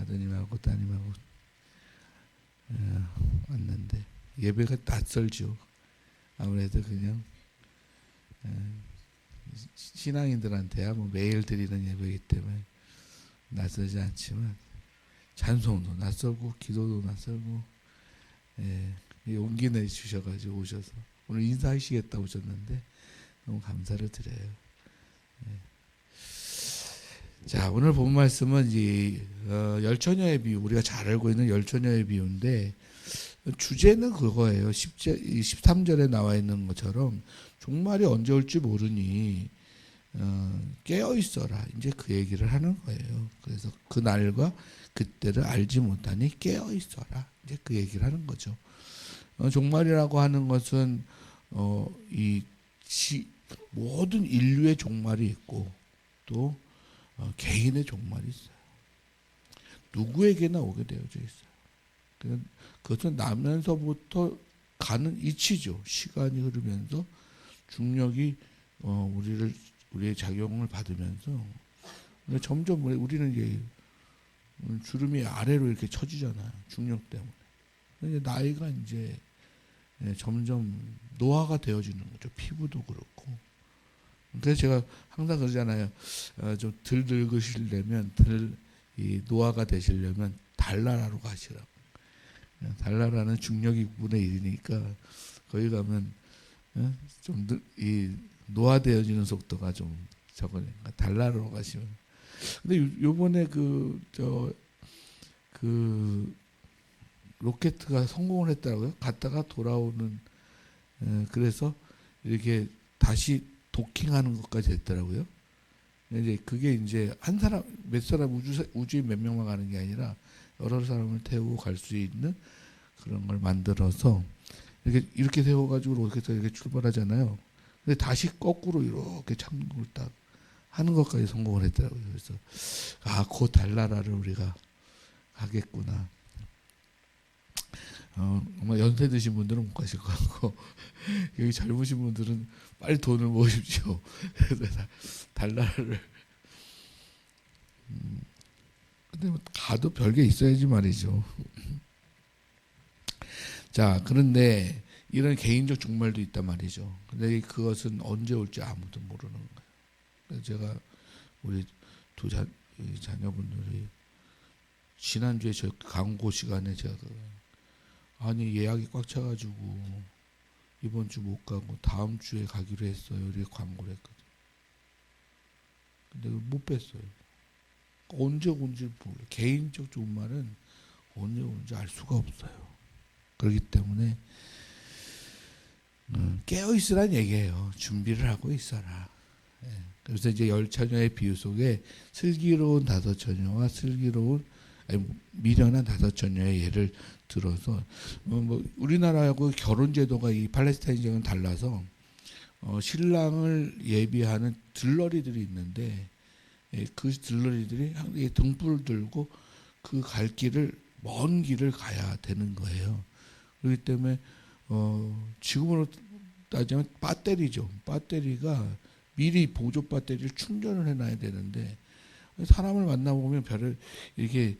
아드님하고 따님하고 왔는데 예배가 낯설죠. 아무래도 그냥 신앙인들한테야 뭐 매일 드리는 예배이기 때문에 낯설지 않지만 찬송도 낯설고 기도도 낯설고 용기 내주셔가지고 오셔서 오늘 인사하시겠다 오셨는데 너무 감사를 드려요. 자, 오늘 본 말씀은 이 열처녀의 비유, 우리가 잘 알고 있는 열처녀의 비유인데 주제는 그거예요. 13절에 나와 있는 것처럼 종말이 언제 올지 모르니 깨어 있어라. 이제 그 얘기를 하는 거예요. 그래서 그 날과 그때를 알지 못하니 깨어 있어라. 이제 그 얘기를 하는 거죠. 종말이라고 하는 것은 모든 인류의 종말이 있고 또 개인의 종말이 있어요. 누구에게나 오게 되어져 있어요. 그것은 나면서부터 가는 이치죠. 시간이 흐르면서 중력이 우리의 작용을 받으면서 점점 우리는 이제 주름이 아래로 이렇게 처지잖아요. 중력 때문에. 근데 나이가 이제 점점 노화가 되어지는 거죠. 피부도 그렇고. 그래서 제가 항상 그러잖아요. 좀 덜 늙으시려면, 이 노화가 되시려면 달나라로 가시라고. 달나라는 중력이 9분의 1이니까 거기 가면 좀 이 노화되어지는 속도가 좀 적으니까 달나라로 가시면. 근데 요번에 그 로켓가 성공을 했더라고요. 갔다가 돌아오는 그래서 이렇게 다시 도킹하는 것까지 됐더라고요. 이제 그게 이제 한 사람 몇 사람 우주에 몇 명만 가는 게 아니라 여러 사람을 태우고 갈 수 있는 그런 걸 만들어서 이렇게 세워가지고 로켓에서 이렇게 출발하잖아요. 근데 다시 거꾸로 이렇게 착륙을 딱 하는 것까지 성공을 했더라고요. 그래서 그 달나라를 우리가 가겠구나. 아마 연세 드신 분들은 못 가실 것 같고 여기 젊으신 분들은 빨리 돈을 모으십시오. 그래서 달나라를 근데 가도 별게 있어야지 말이죠. 자, 그런데 이런 개인적 종말도 있단 말이죠. 근데 그것은 언제 올지 아무도 모르는 거예요. 그래서 제가 우리 자녀분들이 지난주에 저 광고 시간에 제가 아니 예약이 꽉 차가지고 이번 주 못 가고 다음 주에 가기로 했어요. 이렇게 광고를 했거든. 근데 못 뺐어요. 언제 온지 몰라요. 개인적 종말은 언제 오는지 알 수가 없어요. 그렇기 때문에 깨어 있으란 얘기예요. 준비를 하고 있어라. 그래서 이제 열처녀의 비유 속에 슬기로운 5처녀와 미련한 5처녀의 예를 들어서 뭐 우리나라하고 결혼 제도가 이 팔레스타인적은 달라서 신랑을 예비하는 들러리들이 있는데 그 들러리들이 등불을 들고 그 갈 길을 먼 길을 가야 되는 거예요. 그렇기 때문에 지금으로 따지면 배터리죠. 배터리가 미리 보조 배터리를 충전을 해놔야 되는데 사람을 만나보면 이렇게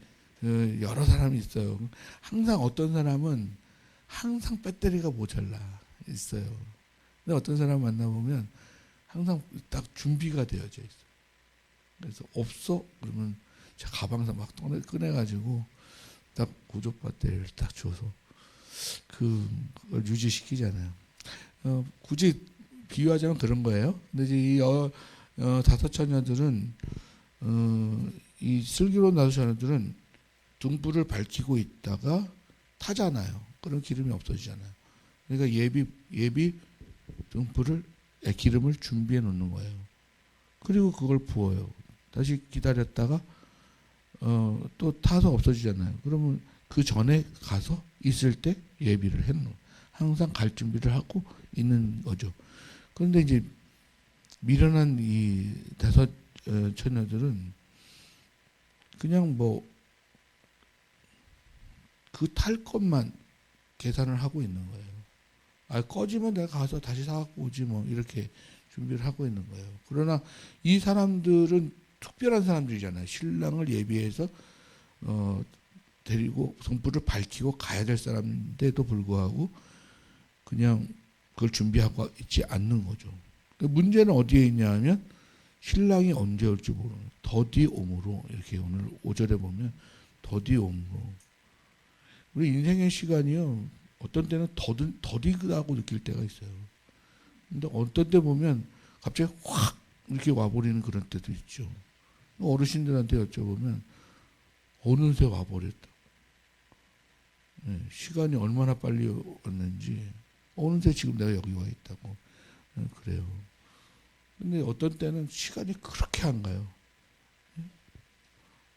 여러 사람이 있어요. 항상 어떤 사람은 항상 배터리가 모자라 있어요. 근데 어떤 사람 만나보면 항상 딱 준비가 되어져 있어요. 그래서 없어? 그러면 제 가방에서 막 꺼내가지고 딱 보조 배터리를 딱 줘서 그걸 유지시키잖아요. 굳이 비유하자면 그런 거예요. 근데 이제 이 5처녀들은 이 슬기로운 5처녀들은 등불을 밝히고 있다가 타잖아요. 그럼 기름이 없어지잖아요. 그러니까 예비 기름을 준비해 놓는 거예요. 그리고 그걸 부어요. 다시 기다렸다가 또 타서 없어지잖아요. 그러면 그 전에 가서 있을 때 예비를 해놓는, 항상 갈 준비를 하고 있는 거죠. 그런데 이제 미련한 이 5처녀들은 그냥 그 탈 것만 계산을 하고 있는 거예요. 꺼지면 내가 가서 다시 사갖고 오지 뭐 이렇게 준비를 하고 있는 거예요. 그러나 이 사람들은 특별한 사람들이잖아요. 신랑을 예비해서 어, 데리고 성불을 밝히고 가야 될 사람인데도 불구하고 그냥 그걸 준비하고 있지 않는 거죠. 문제는 어디에 있냐 하면 신랑이 언제 올지 모르는 더디옴으로 이렇게 오늘 5절에 보면 더디옴으로 우리 인생의 시간이요 어떤 때는 더디다고 느낄 때가 있어요. 근데 어떤 때 보면 갑자기 확 이렇게 와버리는 그런 때도 있죠. 어르신들한테 여쭤보면 어느새 와버렸다. 네, 시간이 얼마나 빨리 왔는지 어느새 지금 내가 여기 와 있다고. 네, 그래요. 근데 어떤 때는 시간이 그렇게 안 가요.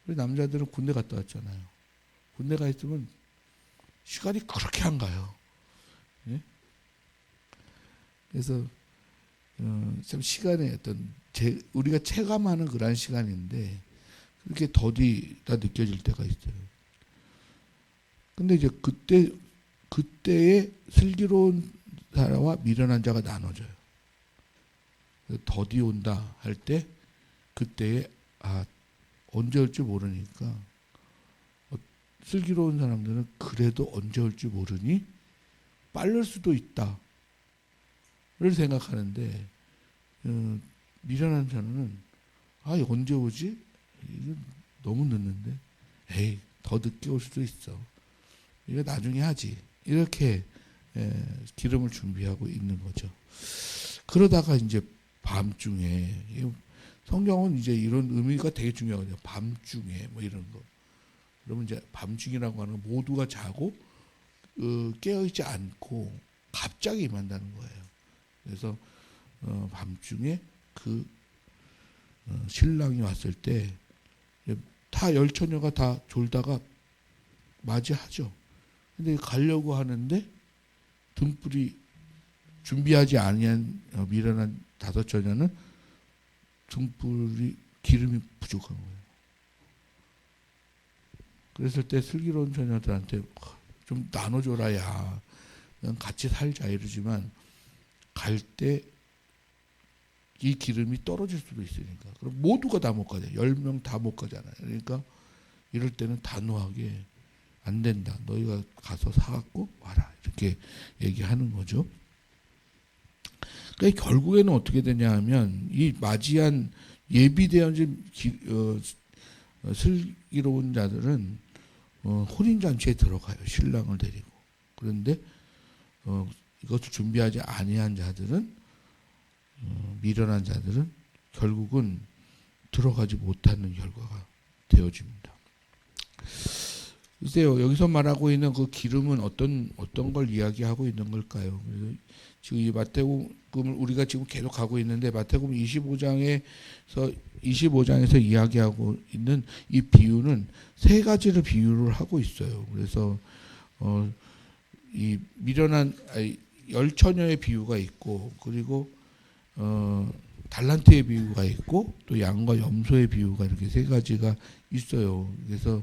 우리 남자들은 군대 갔다 왔잖아요. 군대 가 있으면 시간이 그렇게 안 가요. 네? 그래서 참 시간의 어떤 우리가 체감하는 그런 시간인데 그렇게 더디다 느껴질 때가 있어요. 근데 이제 그때의 슬기로운 자와 미련한 자가 나눠져요. 더디 온다 할 때 그때에 언제 올지 모르니까 슬기로운 사람들은 그래도 언제 올지 모르니 빠를 수도 있다를 생각하는데 미련한 자는 언제 오지? 이거 너무 늦는데 에이 더 늦게 올 수도 있어. 이거 나중에 하지. 이렇게 기름을 준비하고 있는 거죠. 그러다가 이제 밤중에 성경은 이제 이런 의미가 되게 중요하거든요. 밤중에 뭐 이런 거. 그러면 이제 밤중이라고 하는 건 모두가 자고 깨어있지 않고 갑자기 임한다는 거예요. 그래서 밤중에 그 신랑이 왔을 때 다 열처녀가 다 졸다가 맞이하죠. 근데 가려고 하는데 등불이 준비하지 아니한 미련한 다섯 처녀는 등불이 기름이 부족한 거예요. 그랬을 때 슬기로운 처녀들한테 좀 나눠줘라야 그냥 같이 살자 이러지만 갈 때 이 기름이 떨어질 수도 있으니까 그럼 모두가 다 못 가죠. 10명 다 못 가잖아요. 그러니까 이럴 때는 단호하게 안 된다. 너희가 가서 사갖고 와라. 이렇게 얘기하는 거죠. 그러니까 결국에는 어떻게 되냐 하면 이 맞이한 예비되어진 슬기로운 자들은 혼인잔치에 들어가요. 신랑을 데리고. 그런데 이것을 준비하지 아니한 자들은 미련한 자들은 결국은 들어가지 못하는 결과가 되어집니다. 글쎄요, 여기서 말하고 있는 그 기름은 어떤 걸 이야기하고 있는 걸까요? 그래서 지금 이 마태복음을 우리가 지금 계속 가고 있는데 마태복음 25장에서 이야기하고 있는 이 비유는 세 가지를 비유를 하고 있어요. 그래서 이 미련한 열처녀의 비유가 있고 그리고 달란트의 비유가 있고 또 양과 염소의 비유가 이렇게 세 가지가 있어요. 그래서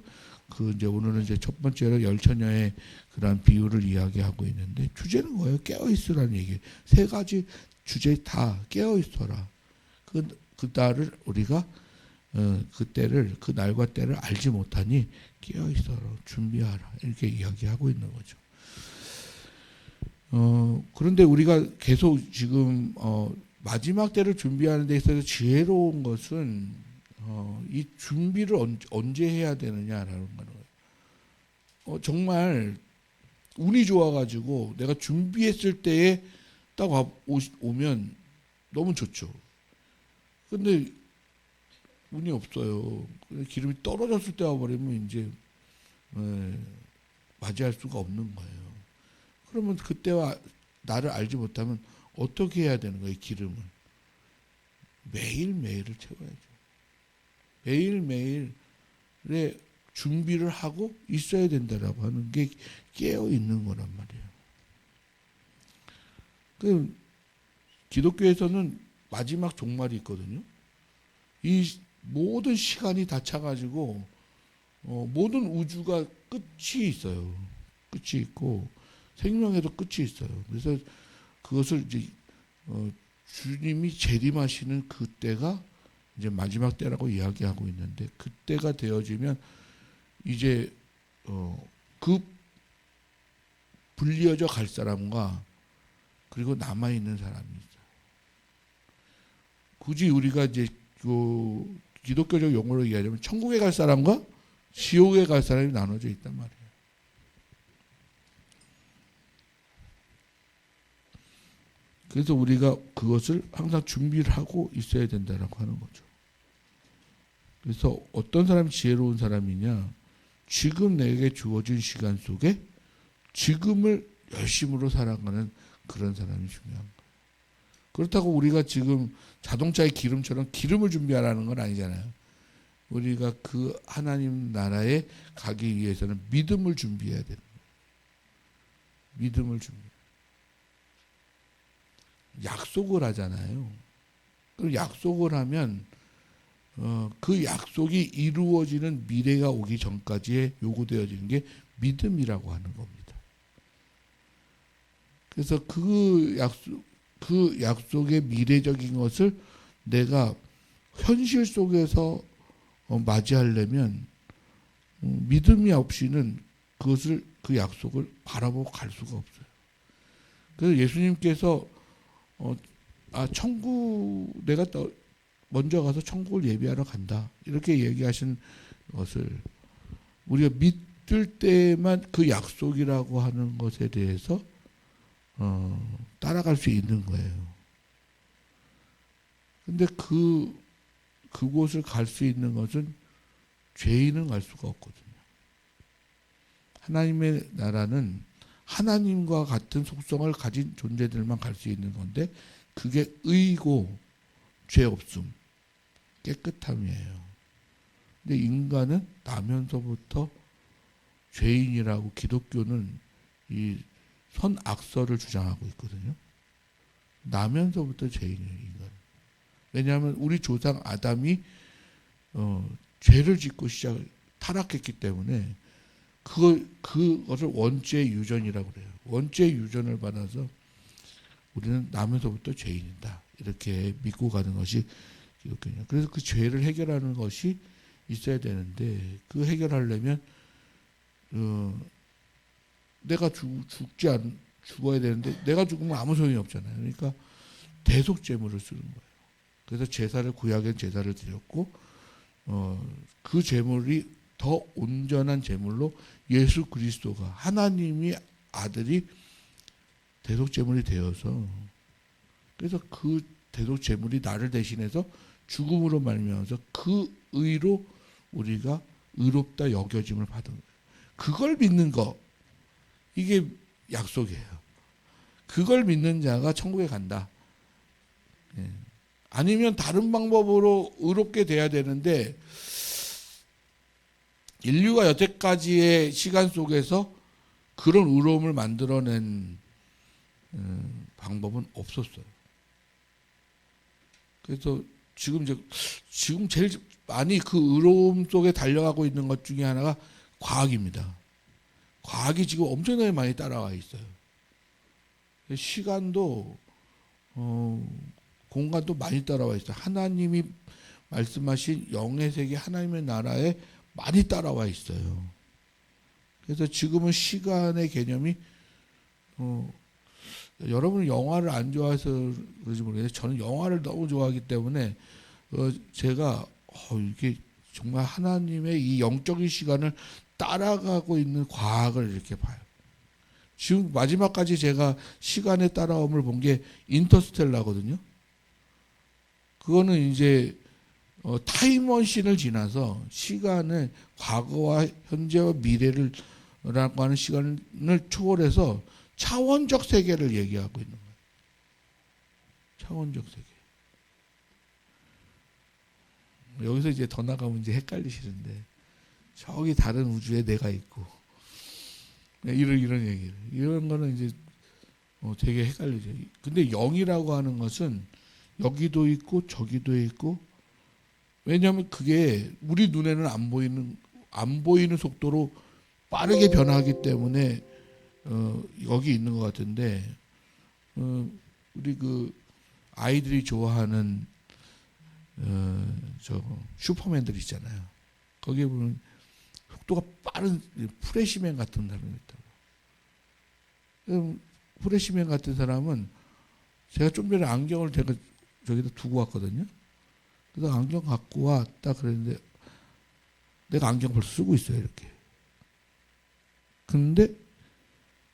이제 오늘은 이제 첫 번째로 열처녀의 그런 비유를 이야기하고 있는데 주제는 뭐예요? 깨어 있으라는 얘기. 세 가지 주제 다 깨어 있어라. 그 날을 우리가 그 날과 때를 알지 못하니 깨어 있어라. 준비하라. 이렇게 이야기하고 있는 거죠. 그런데 우리가 계속 지금 마지막 때를 준비하는 데 있어서 지혜로운 것은 이 준비를 언제 해야 되느냐라는 거예요. 정말 운이 좋아가지고 내가 준비했을 때에 딱 오면 너무 좋죠. 근데 운이 없어요. 기름이 떨어졌을 때 와버리면 이제 맞이할 수가 없는 거예요. 그러면 그때와 나를 알지 못하면 어떻게 해야 되는 거예요? 기름을 매일매일을 채워야죠. 매일매일의 준비를 하고 있어야 된다라고 하는 게 깨어 있는 거란 말이에요. 그 기독교에서는 마지막 종말이 있거든요. 이 모든 시간이 다 차가지고 모든 우주가 끝이 있어요. 끝이 있고 생명에도 끝이 있어요. 그래서 그것을 이제 주님이 재림하시는 그때가 이제 마지막 때라고 이야기하고 있는데 그때가 되어지면 이제 그 불리어져 갈 사람과 그리고 남아 있는 사람이 있어요. 굳이 우리가 이제 그 기독교적 용어로 얘기하자면 천국에 갈 사람과 지옥에 갈 사람이 나눠져 있단 말이에요. 그래서 우리가 그것을 항상 준비를 하고 있어야 된다라고 하는 거죠. 그래서 어떤 사람이 지혜로운 사람이냐? 지금 내게 주어진 시간 속에 지금을 열심으로 살아가는 그런 사람이 중요한 거예요. 그렇다고 우리가 지금 자동차의 기름처럼 기름을 준비하라는 건 아니잖아요. 우리가 그 하나님 나라에 가기 위해서는 믿음을 준비해야 되는 거예요. 믿음을 준비. 약속을 하잖아요. 그럼 약속을 하면 그 약속이 이루어지는 미래가 오기 전까지에 요구되어지는 게 믿음이라고 하는 겁니다. 그래서 그 약속의 미래적인 것을 내가 현실 속에서 맞이하려면 믿음이 없이는 그 약속을 바라보고 갈 수가 없어요. 그래서 예수님께서 천국 내가 먼저 가서 천국을 예비하러 간다 이렇게 얘기하신 것을 우리가 믿을 때만 그 약속이라고 하는 것에 대해서 따라갈 수 있는 거예요. 근데 그곳을 갈 수 있는 것은 죄인은 갈 수가 없거든요. 하나님의 나라는 하나님과 같은 속성을 가진 존재들만 갈 수 있는 건데 그게 의고 죄 없음, 깨끗함이에요. 근데 인간은 나면서부터 죄인이라고 기독교는 이 선악설을 주장하고 있거든요. 나면서부터 죄인이에요, 인간. 왜냐하면 우리 조상 아담이 죄를 짓고 타락했기 때문에 그것을 원죄 유전이라고 그래요. 원죄 유전을 받아서 우리는 나면서부터 죄인이다. 이렇게 믿고 가는 것이 기독교냐. 그래서 그 죄를 해결하는 것이 있어야 되는데 그 해결하려면 내가 죽어야 되는데 내가 죽으면 아무 소용이 없잖아요. 그러니까 대속제물을 쓰는 거예요. 그래서 제사를 구약엔 제사를 드렸고 그 제물이 더 온전한 제물로 예수 그리스도가 하나님이 아들이 대속제물이 되어서 그래서 그 대속제물이 나를 대신해서 죽음으로 말미암아서 그 의로 우리가 의롭다 여겨짐을 받은 거예요. 그걸 믿는 거 이게 약속이에요. 그걸 믿는 자가 천국에 간다. 예. 아니면 다른 방법으로 의롭게 돼야 되는데 인류가 여태까지의 시간 속에서 그런 의로움을 만들어낸 방법은 없었어요. 그래서 지금 제일 많이 그 의로움 속에 달려가고 있는 것 중에 하나가 과학입니다. 과학이 지금 엄청나게 많이 따라와 있어요. 시간도 공간도 많이 따라와 있어요. 하나님이 말씀하신 영의 세계 하나님의 나라에 많이 따라와 있어요. 그래서 지금은 시간의 개념이 여러분은 영화를 안 좋아해서 그런지 모르겠는데 저는 영화를 너무 좋아하기 때문에 제가 이게 정말 하나님의 이 영적인 시간을 따라가고 있는 과학을 이렇게 봐요. 지금 마지막까지 제가 시간의 따라옴을 본 게 인터스텔라거든요. 그거는 이제 타임머신을 지나서 시간을 과거와 현재와 미래를 라고 하는 시간을 초월해서 차원적 세계를 얘기하고 있는 거예요. 차원적 세계. 여기서 이제 더 나가면 이제 헷갈리시는데 저기 다른 우주에 내가 있고 이런 얘기를 이런 거는 이제 되게 헷갈리죠. 근데 영이라고 하는 것은 여기도 있고 저기도 있고 왜냐하면 그게 우리 눈에는 안 보이는 속도로 빠르게 변하기 때문에 여기 있는 것 같은데 우리 그 아이들이 좋아하는 저 슈퍼맨들 있잖아요. 거기에 보면 속도가 빠른 프레시맨 같은 사람이 있다고. 프레시맨 같은 사람은 제가 좀 전에 안경을 제가 저기다 두고 왔거든요. 그래서 안경 갖고 왔다 그랬는데 내가 안경 벌써 쓰고 있어요, 이렇게. 근데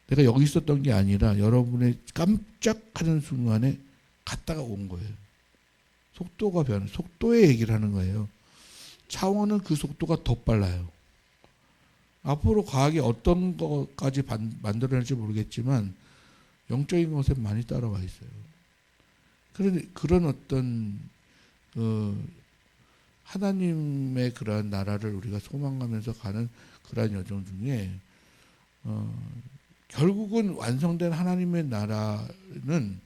내가 여기 있었던 게 아니라 여러분의 깜짝하는 순간에 갔다가 온 거예요. 속도가 변해. 속도의 얘기를 하는 거예요. 차원은 그 속도가 더 빨라요. 앞으로 과학이 어떤 것까지 만들어낼지 모르겠지만 영적인 것에 많이 따라와 있어요. 그런 어떤 하나님의 그러한 나라를 우리가 소망하면서 가는 그러한 여정 중에 결국은 완성된 하나님의 나라는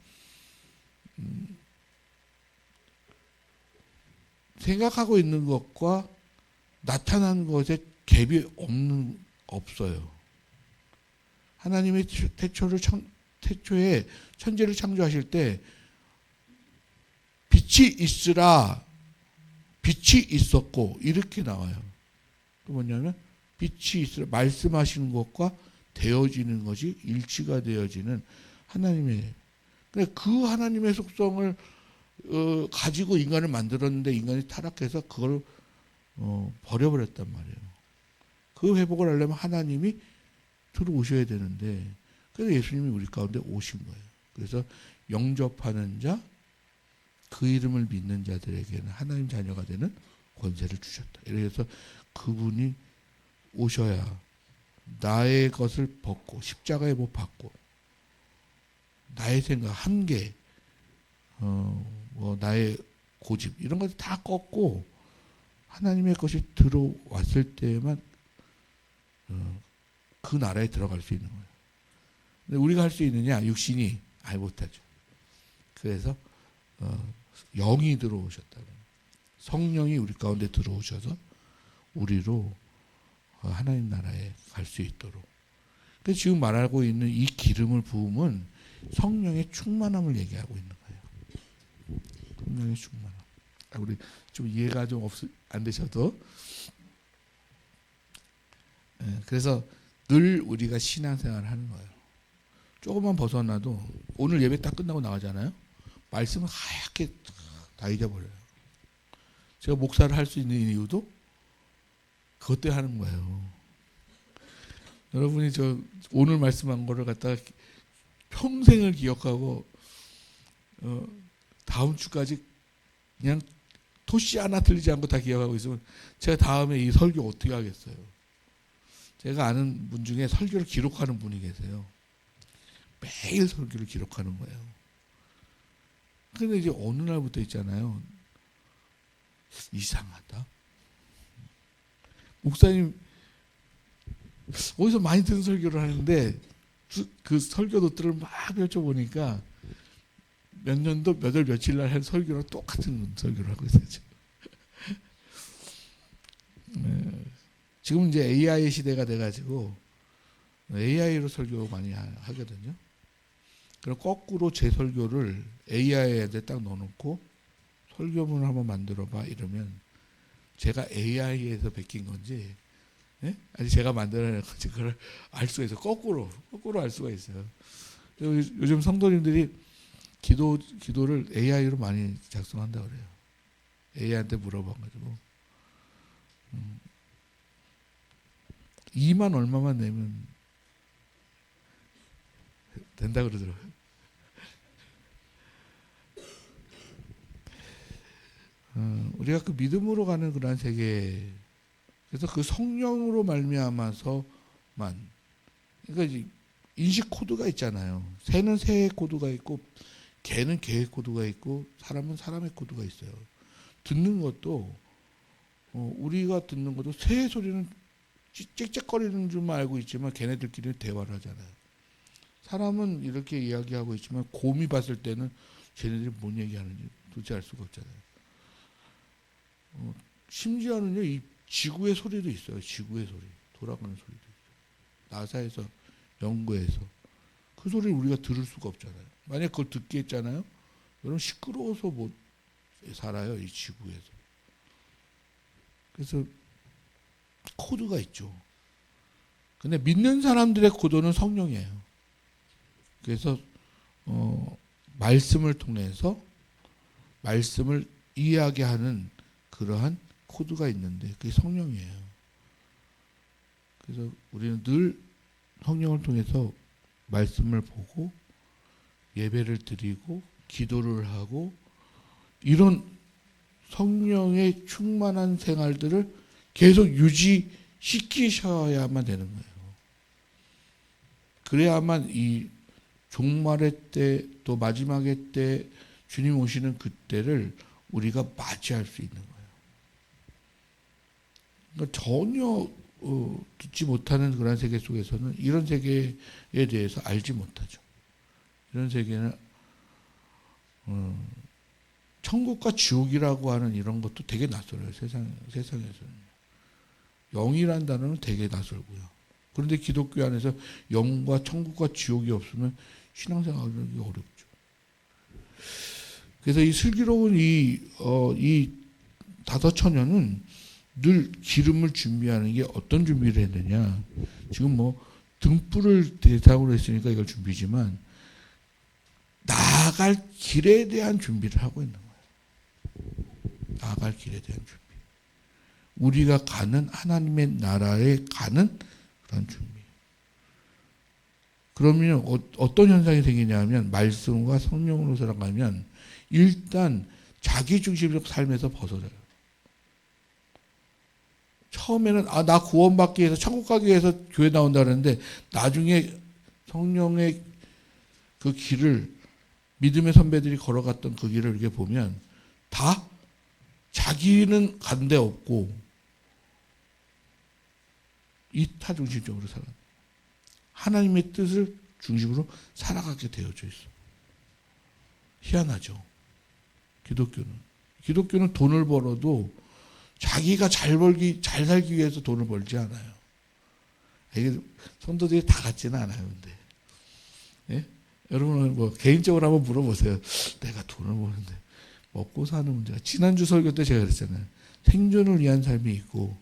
생각하고 있는 것과 나타난 것에 갭이 없어요. 하나님의 태초에 천지를 창조하실 때 빛이 있으라, 빛이 있었고 이렇게 나와요. 그 뭐냐면 빛이 있으라 말씀하시는 것과 되어지는 것이 일치가 되어지는 하나님의, 그 하나님의 속성을 가지고 인간을 만들었는데 인간이 타락해서 그걸 버려버렸단 말이에요. 그 회복을 하려면 하나님이 들어오셔야 되는데, 그래서 예수님이 우리 가운데 오신 거예요. 그래서 영접하는 자, 그 이름을 믿는 자들에게는 하나님 자녀가 되는 권세를 주셨다. 그래서 그분이 오셔야 나의 것을 벗고 십자가에 못 받고 나의 생각, 한계, 나의 고집 이런 것을 다 꺾고 하나님의 것이 들어왔을 때만 그 나라에 들어갈 수 있는 거예요. 근데 우리가 할 수 있느냐? 육신이 못하죠. 그래서 영이 들어오셨다. 성령이 우리 가운데 들어오셔서 우리로 하나님 나라에 갈 수 있도록. 그래서 지금 말하고 있는 이 기름을 부음은 성령의 충만함을 얘기하고 있는 거예요. 성령의 충만함. 우리 좀 이해가 좀 안 되셔도, 그래서 늘 우리가 신앙생활을 하는 거예요. 조금만 벗어나도 오늘 예배 딱 끝나고 나가잖아요. 말씀을 하얗게 다 잊어버려요. 제가 목사를 할 수 있는 이유도 그것 때문에 하는 거예요. 여러분이 저 오늘 말씀한 거를 갖다가 평생을 기억하고 다음 주까지 그냥 토시 하나 틀리지 않고 다 기억하고 있으면 제가 다음에 이 설교 어떻게 하겠어요. 제가 아는 분 중에 설교를 기록하는 분이 계세요. 매일 설교를 기록하는 거예요. 근데 이제 어느 날부터 있잖아요. 이상하다. 목사님 어디서 많이 듣는 설교를 하는데 그 설교 노트를 막 펼쳐보니까 몇 년도 몇 월 며칠 날 한 설교랑 똑같은 설교를 하고 있어요. 지금 이제 AI 시대가 돼가지고 AI로 설교 많이 하거든요. 그럼 거꾸로 제 설교를 AI한테 딱 넣어놓고 설교문을 한번 만들어봐 이러면 제가 AI에서 베낀 건지, 아니 제가 만들어낸 건지 그걸 알 수가 있어요. 거꾸로 알 수가 있어요. 요즘 성도님들이 기도를 AI로 많이 작성한다 그래요. AI한테 물어봐가지고 2만 얼마만 내면 된다 그러더라고요. 우리가 그 믿음으로 가는 그런 세계, 그래서 그 성령으로 말미암아서만, 그러니까 이제 인식 코드가 있잖아요. 새는 새의 코드가 있고 개는 개의 코드가 있고 사람은 사람의 코드가 있어요. 듣는 것도 우리가 듣는 것도 새의 소리는 짹짹거리는 줄만 알고 있지만 걔네들끼리 대화를 하잖아요. 사람은 이렇게 이야기하고 있지만 곰이 봤을 때는 쟤네들이 뭔 얘기하는지 도대체 알 수가 없잖아요. 심지어는요, 이 지구의 소리도 있어요. 지구의 소리, 돌아가는 소리도 있어요. 나사에서 연구해서 그 소리를 우리가 들을 수가 없잖아요. 만약 그걸 듣게 했잖아요. 여러분 시끄러워서 못 살아요, 이 지구에서. 그래서 코드가 있죠. 근데 믿는 사람들의 코드는 성령이에요. 그래서 말씀을 통해서 말씀을 이해하게 하는 그러한 코드가 있는데 그게 성령이에요. 그래서 우리는 늘 성령을 통해서 말씀을 보고 예배를 드리고 기도를 하고 이런 성령의 충만한 생활들을 계속 유지시키셔야만 되는 거예요. 그래야만 이 종말의 때 또 마지막의 때 주님 오시는 그때를 우리가 맞이할 수 있는 거예요. 그러니까 전혀 듣지 못하는 그런 세계 속에서는 이런 세계에 대해서 알지 못하죠. 이런 세계는 천국과 지옥이라고 하는 이런 것도 되게 낯설어요. 세상에서는. 영이라는 단어는 되게 낯설고요. 그런데 기독교 안에서 영과 천국과 지옥이 없으면 신앙생활이 어렵죠. 그래서 이 슬기로운 이 다섯 처녀는 늘 기름을 준비하는 게 어떤 준비를 했느냐. 지금 뭐 등불을 대상으로 했으니까 이걸 준비지만 나아갈 길에 대한 준비를 하고 있는 거예요. 나아갈 길에 대한 준비. 우리가 가는 하나님의 나라에 가는 그런 준비. 그러면 어떤 현상이 생기냐면 말씀과 성령으로 살아가면 일단 자기중심적 삶에서 벗어져요. 처음에는 나 구원받기 위해서 천국 가기 위해서 교회 나온다 그러는데 나중에 성령의 그 길을 믿음의 선배들이 걸어갔던 그 길을 이렇게 보면 다 자기는 간 데 없고 이타중심적으로 살아요. 하나님의 뜻을 중심으로 살아가게 되어져 있어. 희한하죠. 기독교는 돈을 벌어도 자기가 잘 살기 위해서 돈을 벌지 않아요. 이게 성도들이 다 같지는 않아요, 근데. 예? 여러분은 뭐 개인적으로 한번 물어보세요. 내가 돈을 버는데 먹고 사는 문제가. 지난주 설교 때 제가 그랬잖아요. 생존을 위한 삶이 있고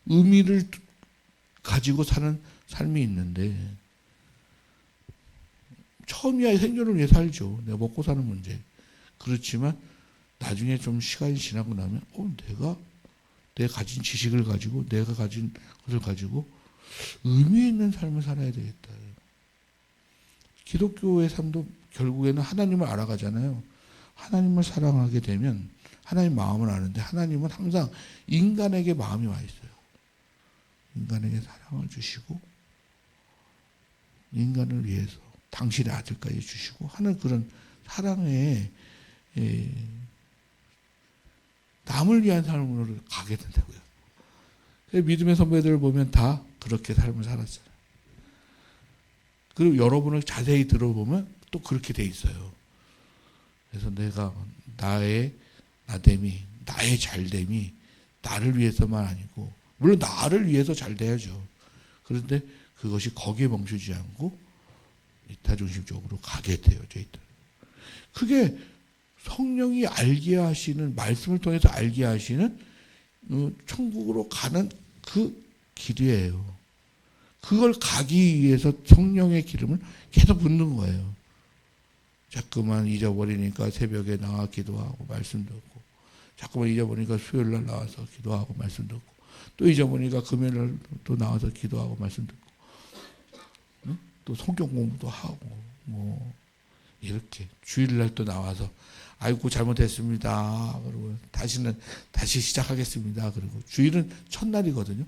의미를 가지고 사는 삶이 있는데 처음이야 생존을 위해 살죠. 내가 먹고 사는 문제. 그렇지만 나중에 좀 시간이 지나고 나면 내가 가진 지식을 가지고 내가 가진 것을 가지고 의미 있는 삶을 살아야 되겠다. 기독교의 삶도 결국에는 하나님을 알아가잖아요. 하나님을 사랑하게 되면 하나님 마음을 아는데 하나님은 항상 인간에게 마음이 와 있어요. 인간에게 사랑을 주시고 인간을 위해서 당신의 아들까지 주시고 하는 그런 사랑의 남을 위한 삶으로 가게 된다고요. 믿음의 선배들을 보면 다 그렇게 삶을 살았어요. 그리고 여러분을 자세히 들어보면 또 그렇게 돼 있어요. 그래서 내가 나의 나됨이, 나의 잘됨이 나를 위해서만 아니고 물론 나를 위해서 잘 돼야죠. 그런데 그것이 거기에 멈추지 않고 이타중심적으로 가게 되어져 있다. 그게 성령이 알게 하시는 말씀을 통해서 알게 하시는 천국으로 가는 그 길이에요. 그걸 가기 위해서 성령의 기름을 계속 붓는 거예요. 자꾸만 잊어버리니까 새벽에 나와 기도하고 말씀 듣고 자꾸만 잊어버리니까 수요일날 나와서 기도하고 말씀 듣고 또 잊어버리니까 금요일날 또 나와서 기도하고 말씀 듣고 또 성경 공부도 하고 뭐 이렇게 주일날 또 나와서 아이고 잘못했습니다. 그리고 다시 시작하겠습니다. 그리고 주일은 첫날이거든요.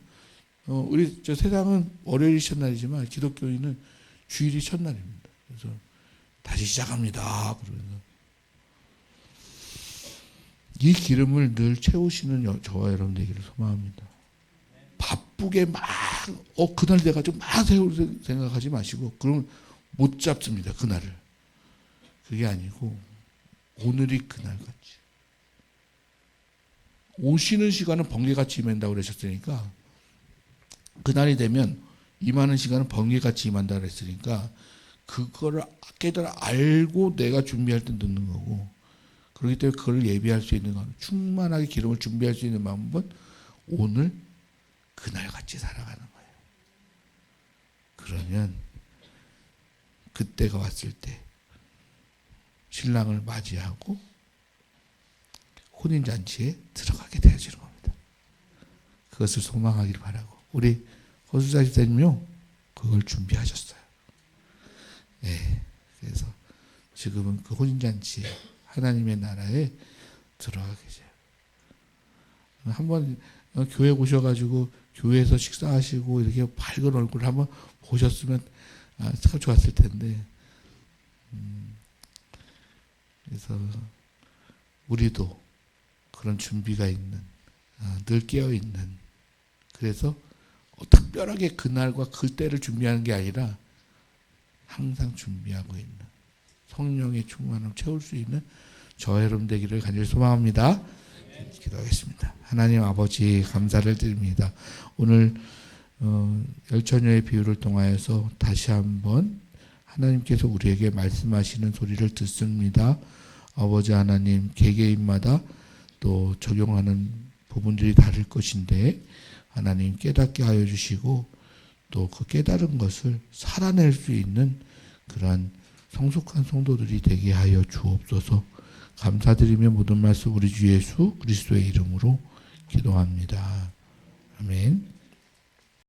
우리 세상은 월요일이 첫날이지만 기독교인은 주일이 첫날입니다. 그래서 다시 시작합니다. 그러면서 이 기름을 늘 채우시는 저와 여러분 되기를 소망합니다. 바쁘게 막 그날 돼가지고 막 세울 생각하지 마시고 그러면 못 잡습니다. 그날을. 그게 아니고 오늘이 그날같이 오시는 시간은 번개같이 임한다고 그러셨으니까 그날이 되면 임하는 시간은 번개같이 임한다고 그랬으니까 그거를 깨달아 알고 내가 준비할 때 넣는 거고 그렇기 때문에 그걸 예비할 수 있는 건 충만하게 기름을 준비할 수 있는 방법은 오늘 그날같이 살아가는 거예요. 그러면 그때가 왔을 때 신랑을 맞이하고 혼인잔치에 들어가게 되어지는 겁니다. 그것을 소망하길 바라고 우리 허수자 집사님요 그걸 준비하셨어요. 네, 그래서 지금은 그 혼인잔치에 하나님의 나라에 들어가 계세요. 한번 교회 오셔가지고 교회에서 식사하시고 이렇게 밝은 얼굴 한번 보셨으면 참 좋았을 텐데 그래서 우리도 그런 준비가 있는 늘 깨어있는 그래서 특별하게 그날과 그때를 준비하는 게 아니라 항상 준비하고 있는 성령의 충만함을 채울 수 있는 저와 여러분 되기를 간절히 소망합니다. 기도하겠습니다. 하나님 아버지 감사를 드립니다. 오늘 열처녀의 비유를 통하여서 다시 한번 하나님께서 우리에게 말씀하시는 소리를 듣습니다. 아버지 하나님 개개인마다 또 적용하는 부분들이 다를 것인데 하나님 깨닫게 하여 주시고 또 그 깨달은 것을 살아낼 수 있는 그러한 성숙한 성도들이 되게 하여 주옵소서. 감사드리며 모든 말씀 우리 주 예수 그리스도의 이름으로 기도합니다. 아멘.